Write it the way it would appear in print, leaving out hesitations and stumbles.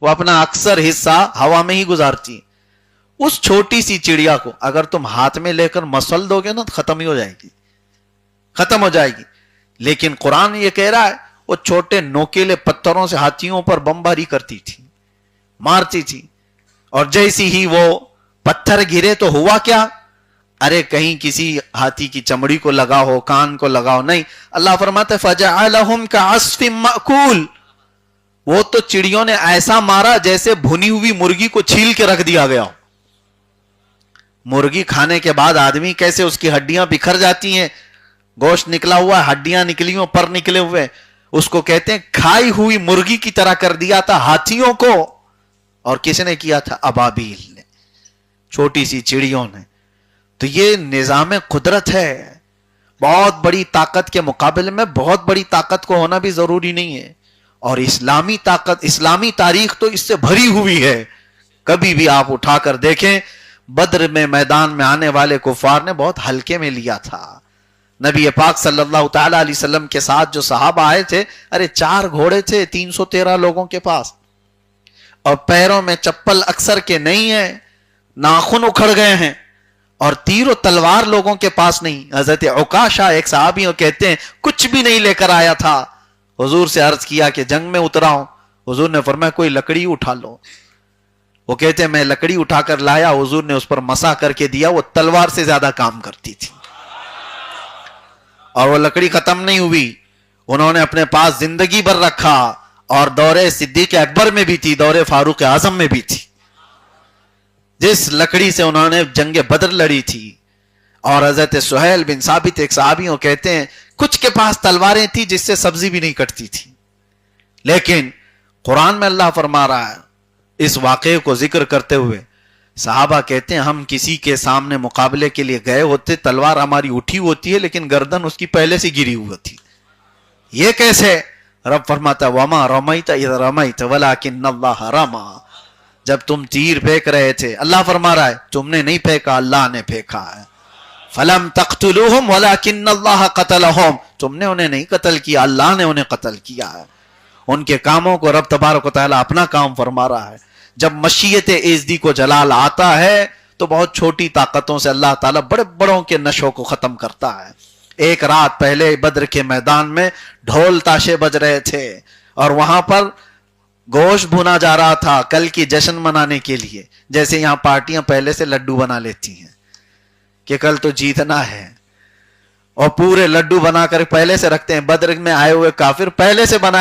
وہ اپنا اکثر حصہ ہوا میں ہی گزارتی ہیں. اس چھوٹی سی چڑیا کو اگر تم ہاتھ میں لے کر مسل دو گے نا تو ختم ہی ہو جائے گی, ختم ہو جائے گی. لیکن قرآن یہ کہہ رہا ہے وہ چھوٹے نوکیلے پتھروں سے ہاتھیوں پر بمباری کرتی تھی, مارتی تھی, اور جیسی ہی وہ پتھر گرے تو ہوا کیا, ارے کہیں کسی ہاتھی کی چمڑی کو لگا ہو, کان کو لگا ہو, نہیں. اللہ فرماتا ہے فَجَعَلَهُمْ كَعَصْفٍ مَأْكُولٍ, وہ تو چڑیوں نے ایسا مارا جیسے بھنی ہوئی مرغی کو چھیل کے رکھ دیا گیا ہو. مرغی کھانے کے بعد آدمی کیسے اس کی ہڈیاں بکھر جاتی ہیں, گوشت نکلا ہوا, ہڈیاں نکلی ہوں, پر نکلے ہوئے, اس کو کہتے ہیں کھائی ہوئی مرغی کی طرح کر دیا تھا ہاتھیوں کو. اور کس نے کیا تھا؟ ابابیل نے, چھوٹی سی چڑیوں نے. تو یہ نظام قدرت ہے. بہت بڑی طاقت کے مقابلے میں بہت بڑی طاقت کو ہونا بھی ضروری نہیں ہے. اور اسلامی طاقت, اسلامی تاریخ تو اس سے بھری ہوئی ہے. کبھی بھی آپ اٹھا کر دیکھیں, بدر میں میدان میں آنے والے کفار نے بہت ہلکے میں لیا تھا. نبی پاک صلی اللہ تعالی علیہ وسلم کے ساتھ جو صحابہ آئے تھے, ارے 4 گھوڑے تھے 313 لوگوں کے پاس, اور پیروں میں چپل اکثر کے نہیں ہیں, ناخن اکھڑ گئے ہیں, اور تیر و تلوار لوگوں کے پاس نہیں. حضرت عکاشہ ایک صحابی کہتے ہیں کچھ بھی نہیں لے کر آیا تھا. حضور سے عرض کیا کہ جنگ میں اترا ہوں. حضور نے فرمایا کوئی لکڑی اٹھا لو. وہ کہتے ہیں میں لکڑی اٹھا کر لایا, حضور نے اس پر مسا کر کے دیا, وہ تلوار سے زیادہ کام کرتی تھی. اور وہ لکڑی ختم نہیں ہوئی, انہوں نے اپنے پاس زندگی بھر رکھا, اور دور صدیق اکبر میں بھی تھی, دور فاروق اعظم میں بھی تھی. جس لکڑی سے انہوں نے جنگ بدر لڑی تھی. اور حضرت سہیل بن ثابت ایک صحابی کہتے ہیں کچھ کے پاس تلواریں تھی جس سے سبزی بھی نہیں کٹتی تھی. لیکن قرآن میں اللہ فرما رہا ہے اس واقعے کو ذکر کرتے ہوئے, صحابہ کہتے ہیں ہم کسی کے سامنے مقابلے کے لیے گئے ہوتے, تلوار ہماری اٹھی ہوتی ہے لیکن گردن اس کی پہلے سے گری ہوئی ہوتی. یہ کیسے؟ رب فرماتا وما رمیت اذ رمیت ولکن اللہ رما, جب تم تیر پھینک رہے تھے, اللہ فرما رہا ہے تم نے نہیں پھینکا, اللہ نے پھینکا ہے. فلم تقتلوہم ولکن اللہ قتلہم, تم نے انہیں نہیں قتل کیا, اللہ نے انہیں قتل کیا ہے. ان کے کاموں کو رب تبارک و تعالیٰ اپنا کام فرما رہا ہے. جب مشیت ایزدی کو جلال آتا ہے تو بہت چھوٹی طاقتوں سے اللہ تعالیٰ بڑے بڑوں کے نشوں کو ختم کرتا ہے. ایک رات پہلے بدر کے میدان میں ڈھول تاشے بج رہے تھے, اور وہاں پر گوشت بھنا جا رہا تھا کل کی جشن منانے کے لیے. جیسے یہاں پارٹیاں پہلے سے لڈو بنا لیتی ہیں کہ کل تو جیتنا ہے, اور پورے لڈو بنا کر پہلے سے رکھتے ہیں. بدر میں آئے ہوئے کافر پہلے سے بنا